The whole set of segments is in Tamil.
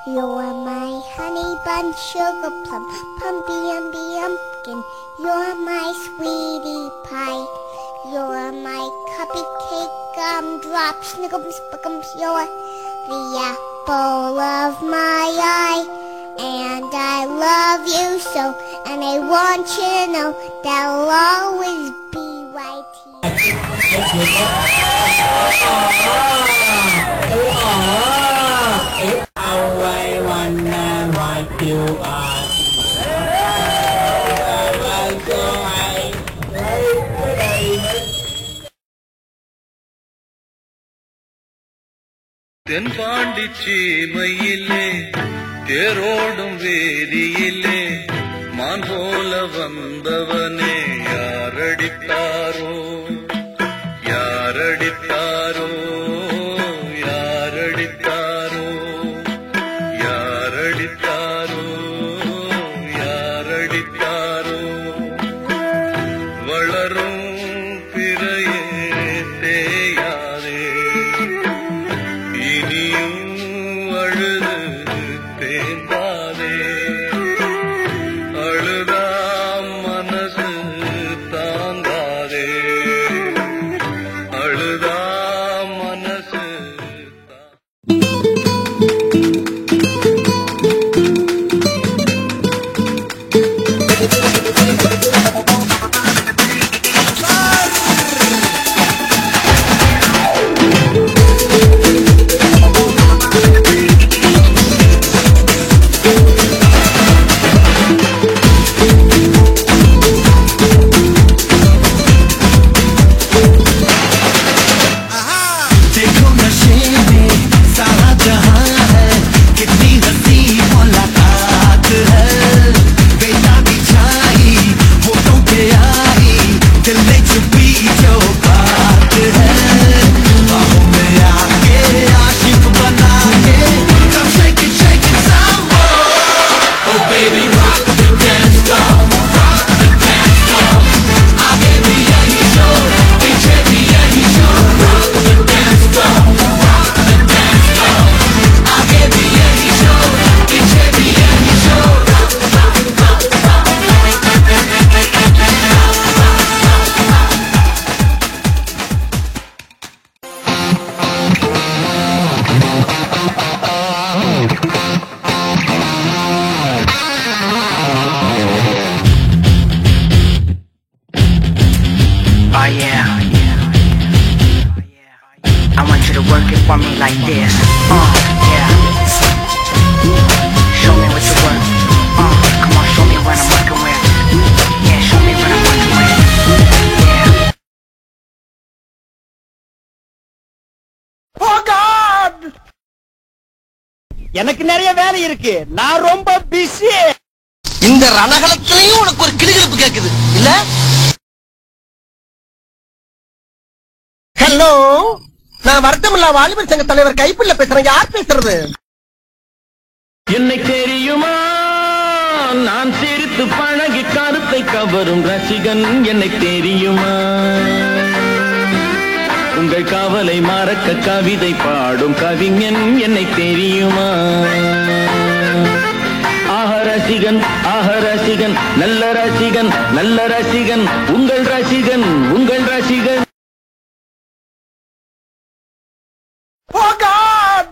You're my honey bun, sugar plum, pumpkin. You're my sweetie pie. You're my cupcake, gumdrop, snickums, spickums. You're the apple of my eye. And I love you so, and I want you to know that I'll always be right here. I wanna wipe you out. தென்பாண்டி சீமையிலே தேரோடும் வேதியிலே மான் போல வந்தவனே யாரடித்தாரோ யாரடித்தாரோ யாரடித்தாரோ யாரடித்தாரோ யாரடித்தாரோ வளரும் பிறையே தேயாதே இனியும் அழுது தேந்தாதே அழுதா மனசு தாங்காதே அழுதா மனசு எனக்கு நிறைய வேலை இருக்கு. நான் ரொம்ப பிஸி. இந்த ரணகலத்திலையும் உனக்கு ஒரு கிளுகிழப்பு கேக்குது இல்ல? ஹலோ, நான் வருத்தமில்லா வாலிபர் சங்க தலைவர் கைப்பிள்ள பேசுறேன். யார் பேசுறது? என்னை தெரியுமா, நான் சிரித்து பழகி கருத்தை கவரும் ரசிகன். என்னை தெரியுமா, உங்கள் கவலை மறக்க கவிதை பாடும் கவிஞன். என்னை தெரியுமா, ஆஹ ரசிகன், ஆஹ ரசிகன், நல்ல ரசிகன், நல்ல ரசிகன், உங்கள் ரசிகன், உங்கள் ரசிகன். Oh God!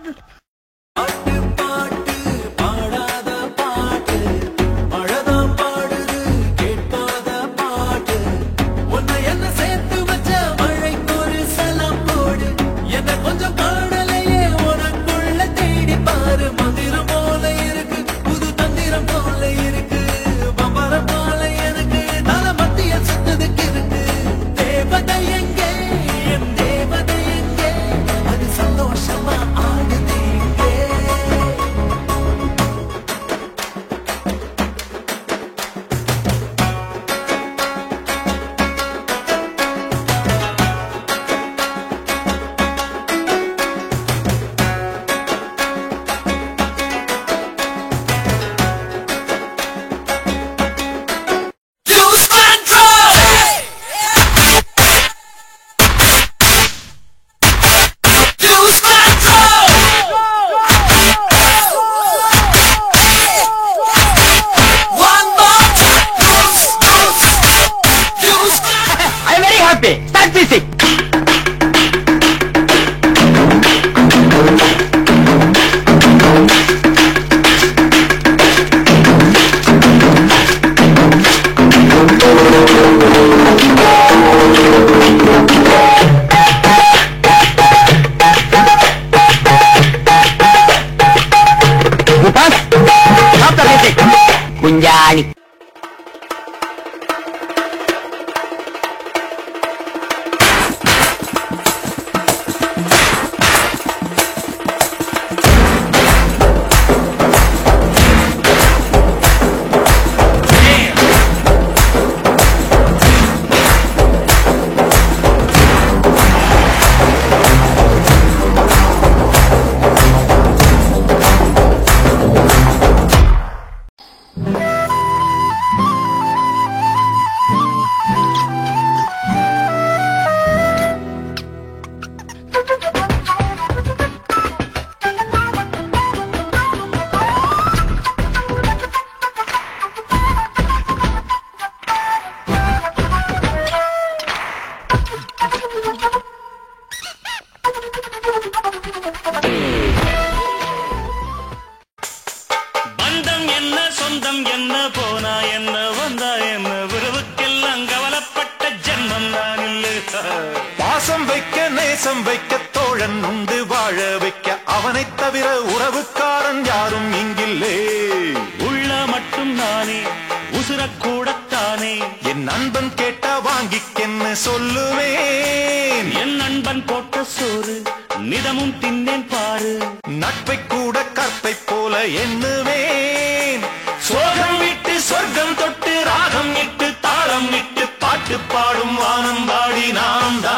Start music. Stop the music. Kunjani. பந்தம் என்ன, சொந்தம் என்ன, போனா என்ன, வந்தா என்ன, உறவுக்கெல்லாம் கவலைப்பட்ட ஜென்மம் நான் இல்லை. பாசம் வைக்க நேசம் வைக்க தோழன் உண்டு வாழ வைக்க, அவனை தவிர உறவுக்காரன் யாரும் இங்கில்லே. உள்ள மட்டும் நானே, உசுரக்கூடத்தானே, என் நண்பன் கேட்டா வாங்கிக்கென்னு சொல்லுவேன். என் நண்பன் போட்ட சோறு நிதமும் தின்னேன் பாரு. நட்பை கூட கற்பை போல எண்ணுவேன். சோகம் விட்டு சொர்க்கம் தொட்டு ராகம் இட்டு தாளம் இட்டு பாட்டு பாடும் வானம் பாடி நாம் தான்.